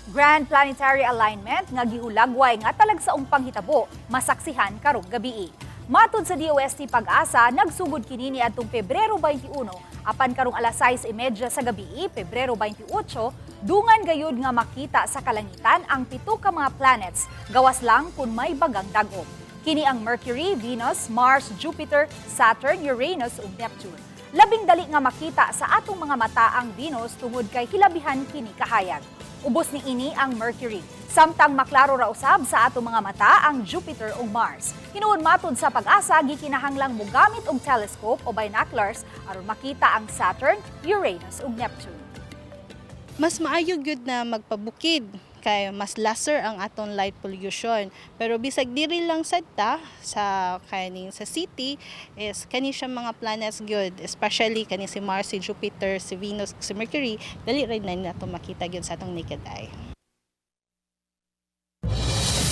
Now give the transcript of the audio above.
Grand planetary alignment nga gihulagway nga talagsaong panghitabo, masaksihan karong gabii. Matod sa DOST PAGASA, nagsugod kini niadtung Pebrero 21, apan karong alas 6:30 sa gabii, Pebrero 28, dungan gayud nga makita sa kalangitan ang pito ka mga planets, gawas lang kung may bagang dag-om. Kini ang Mercury, Venus, Mars, Jupiter, Saturn, Uranus ug Neptune. Labing dali nga makita sa atong mga mata ang Venus tungod kay hilabihan kini kahayag. Ubos ni ini ang Mercury. Samtang maklaro ra usab sa atong mga mata ang Jupiter ug Mars. Hinuon matod sa pag-asa, gikinahanglang mogamit og telescope o binoculars aron makita ang Saturn, Uranus ug Neptune. Mas maayo gyud na magpabukid kay mas lesser ang aton light pollution. Pero bisag diri lang sad ta sa kaning sa city is kani siya mga planets good, especially kani si Mars, si Jupiter, si Venus, si Mercury, dali rin na nato makita gyud sa atong naked eye.